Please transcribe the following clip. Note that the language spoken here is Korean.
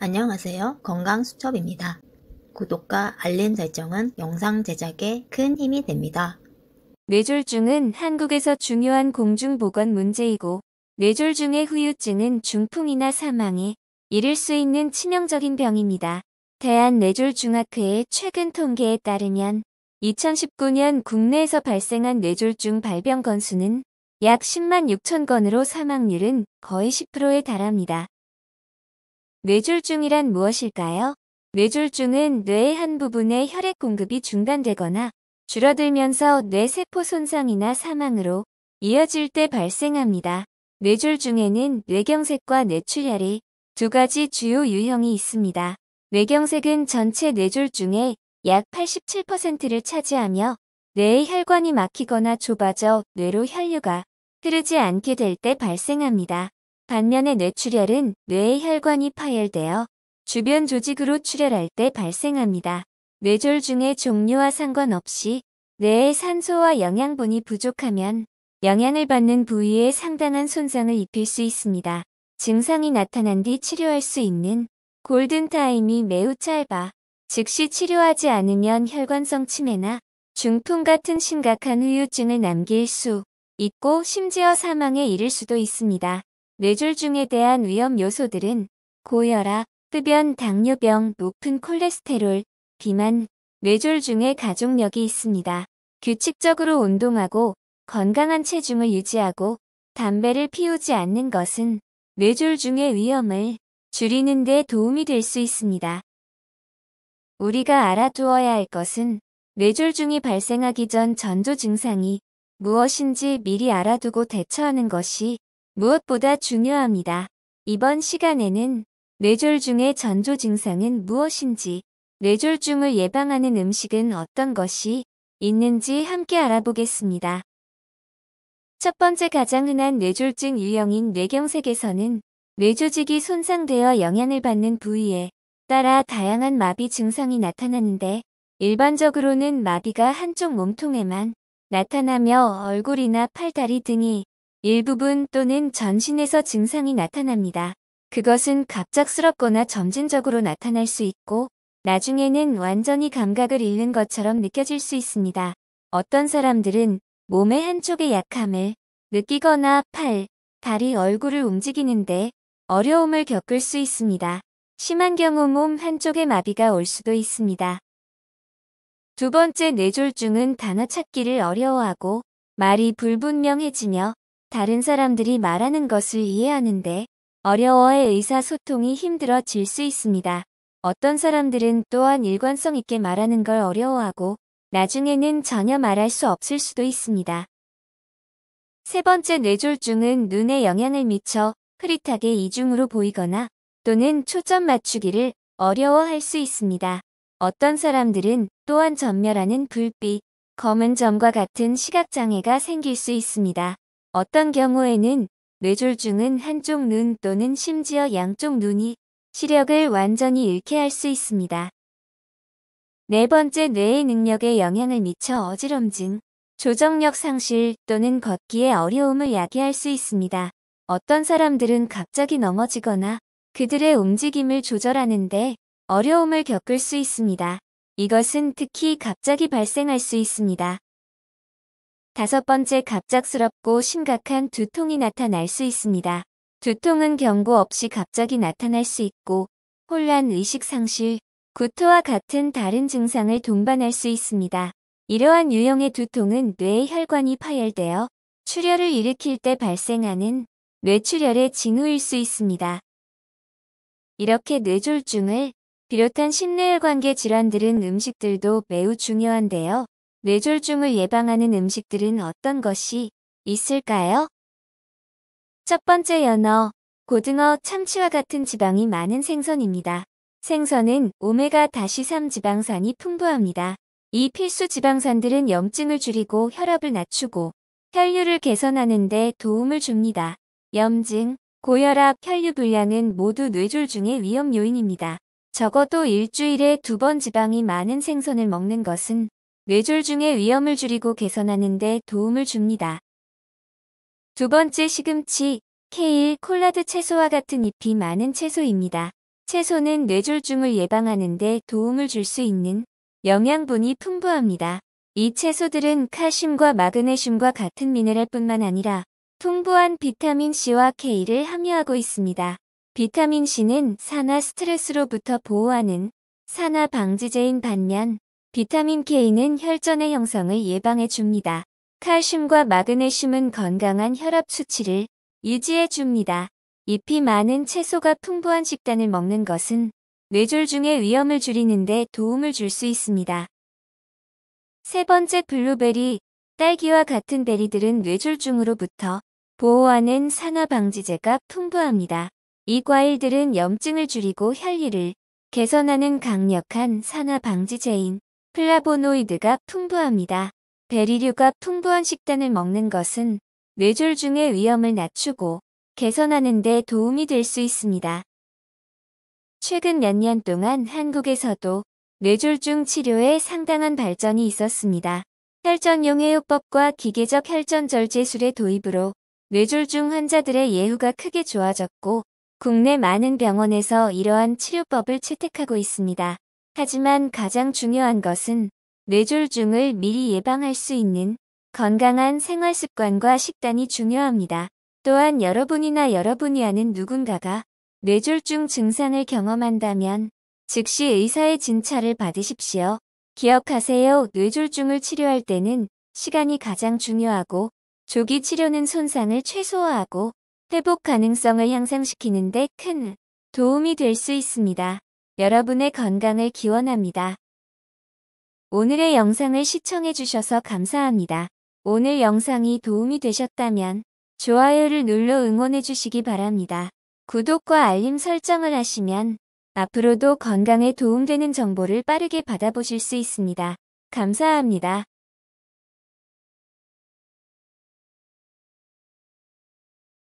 안녕하세요. 건강수첩입니다. 구독과 알림 설정은 영상 제작에 큰 힘이 됩니다. 뇌졸중은 한국에서 중요한 공중보건 문제이고 뇌졸중의 후유증은 중풍이나 사망에 이를 수 있는 치명적인 병입니다. 대한뇌졸중학회의 최근 통계에 따르면 2019년 국내에서 발생한 뇌졸중 발병 건수는 약 10만 6천 건으로 사망률은 거의 10%에 달합니다. 뇌졸중이란 무엇일까요? 뇌졸중은 뇌의 한 부분의 혈액 공급이 중단되거나 줄어들면서 뇌세포 손상이나 사망으로 이어질 때 발생합니다. 뇌졸중에는 뇌경색과 뇌출혈이 두 가지 주요 유형이 있습니다. 뇌경색은 전체 뇌졸중의 약 87%를 차지하며 뇌의 혈관이 막히거나 좁아져 뇌로 혈류가 흐르지 않게 될 때 발생합니다. 반면에 뇌출혈은 뇌의 혈관이 파열되어 주변 조직으로 출혈할 때 발생합니다. 뇌졸중의 종류와 상관없이 뇌의 산소와 영양분이 부족하면 영향을 받는 부위에 상당한 손상을 입힐 수 있습니다. 증상이 나타난 뒤 치료할 수 있는 골든타임이 매우 짧아 즉시 치료하지 않으면 혈관성 치매나 중풍 같은 심각한 후유증을 남길 수 있고 심지어 사망에 이를 수도 있습니다. 뇌졸중에 대한 위험 요소들은 고혈압, 흡연, 당뇨병, 높은 콜레스테롤, 비만, 뇌졸중의 가족력이 있습니다. 규칙적으로 운동하고 건강한 체중을 유지하고 담배를 피우지 않는 것은 뇌졸중의 위험을 줄이는 데 도움이 될 수 있습니다. 우리가 알아두어야 할 것은 뇌졸중이 발생하기 전 전조 증상이 무엇인지 미리 알아두고 대처하는 것이 무엇보다 중요합니다. 이번 시간에는 뇌졸중의 전조 증상은 무엇인지, 뇌졸중을 예방하는 음식은 어떤 것이 있는지 함께 알아보겠습니다. 첫 번째 가장 흔한 뇌졸중 유형인 뇌경색에서는 뇌조직이 손상되어 영향을 받는 부위에 따라 다양한 마비 증상이 나타나는데 일반적으로는 마비가 한쪽 몸통에만 나타나며 얼굴이나 팔, 다리 등이 일부분 또는 전신에서 증상이 나타납니다. 그것은 갑작스럽거나 점진적으로 나타날 수 있고 나중에는 완전히 감각을 잃는 것처럼 느껴질 수 있습니다. 어떤 사람들은 몸의 한쪽의 약함을 느끼거나 팔, 다리, 얼굴을 움직이는데 어려움을 겪을 수 있습니다. 심한 경우 몸 한쪽에 마비가 올 수도 있습니다. 두 번째 뇌졸중은 단어 찾기를 어려워하고 말이 불분명해지며 다른 사람들이 말하는 것을 이해하는데 어려워해 의사소통이 힘들어질 수 있습니다. 어떤 사람들은 또한 일관성 있게 말하는 걸 어려워하고 나중에는 전혀 말할 수 없을 수도 있습니다. 세 번째 뇌졸중은 눈에 영향을 미쳐 흐릿하게 이중으로 보이거나 또는 초점 맞추기를 어려워할 수 있습니다. 어떤 사람들은 또한 전멸하는 불빛, 검은 점과 같은 시각장애가 생길 수 있습니다. 어떤 경우에는 뇌졸중은 한쪽 눈 또는 심지어 양쪽 눈이 시력을 완전히 잃게 할 수 있습니다. 네 번째 뇌의 능력에 영향을 미쳐 어지럼증, 조정력 상실 또는 걷기에 어려움을 야기할 수 있습니다. 어떤 사람들은 갑자기 넘어지거나 그들의 움직임을 조절하는데 어려움을 겪을 수 있습니다. 이것은 특히 갑자기 발생할 수 있습니다. 다섯 번째 갑작스럽고 심각한 두통이 나타날 수 있습니다. 두통은 경고 없이 갑자기 나타날 수 있고 혼란, 의식 상실, 구토와 같은 다른 증상을 동반할 수 있습니다. 이러한 유형의 두통은 뇌의 혈관이 파열되어 출혈을 일으킬 때 발생하는 뇌출혈의 징후일 수 있습니다. 이렇게 뇌졸중을 비롯한 심뇌혈관계 질환들은 음식들도 매우 중요한데요. 뇌졸중을 예방하는 음식들은 어떤 것이 있을까요? 첫 번째 연어, 고등어, 참치와 같은 지방이 많은 생선입니다. 생선은 오메가-3 지방산이 풍부합니다. 이 필수 지방산들은 염증을 줄이고 혈압을 낮추고 혈류를 개선하는 데 도움을 줍니다. 염증, 고혈압, 혈류불량은 모두 뇌졸중의 위험 요인입니다. 적어도 일주일에 2번 지방이 많은 생선을 먹는 것은 뇌졸중의 위험을 줄이고 개선하는 데 도움을 줍니다. 두 번째 시금치, 케일, 콜라드 채소와 같은 잎이 많은 채소입니다. 채소는 뇌졸중을 예방하는 데 도움을 줄 수 있는 영양분이 풍부합니다. 이 채소들은 칼슘과 마그네슘과 같은 미네랄뿐만 아니라 풍부한 비타민 C와 K를 함유하고 있습니다. 비타민 C는 산화 스트레스로부터 보호하는 산화 방지제인 반면 비타민 K는 혈전의 형성을 예방해 줍니다. 칼슘과 마그네슘은 건강한 혈압 수치를 유지해 줍니다. 잎이 많은 채소가 풍부한 식단을 먹는 것은 뇌졸중의 위험을 줄이는 데 도움을 줄 수 있습니다. 세 번째, 블루베리, 딸기와 같은 베리들은 뇌졸중으로부터 보호하는 산화 방지제가 풍부합니다. 이 과일들은 염증을 줄이고 혈류를 개선하는 강력한 산화 방지제인 플라보노이드가 풍부합니다. 베리류가 풍부한 식단을 먹는 것은 뇌졸중의 위험을 낮추고 개선하는 데 도움이 될 수 있습니다. 최근 몇 년 동안 한국에서도 뇌졸중 치료에 상당한 발전이 있었습니다. 혈전용 해요법과 기계적 혈전 절제술의 도입으로 뇌졸중 환자들의 예후가 크게 좋아졌고 국내 많은 병원에서 이러한 치료법을 채택하고 있습니다. 하지만 가장 중요한 것은 뇌졸중을 미리 예방할 수 있는 건강한 생활 습관과 식단이 중요합니다. 또한 여러분이나 여러분이 아는 누군가가 뇌졸중 증상을 경험한다면 즉시 의사의 진찰을 받으십시오. 기억하세요. 뇌졸중을 치료할 때는 시간이 가장 중요하고 조기 치료는 손상을 최소화하고 회복 가능성을 향상시키는 데 큰 도움이 될 수 있습니다. 여러분의 건강을 기원합니다. 오늘의 영상을 시청해 주셔서 감사합니다. 오늘 영상이 도움이 되셨다면 좋아요를 눌러 응원해 주시기 바랍니다. 구독과 알림 설정을 하시면 앞으로도 건강에 도움되는 정보를 빠르게 받아보실 수 있습니다. 감사합니다.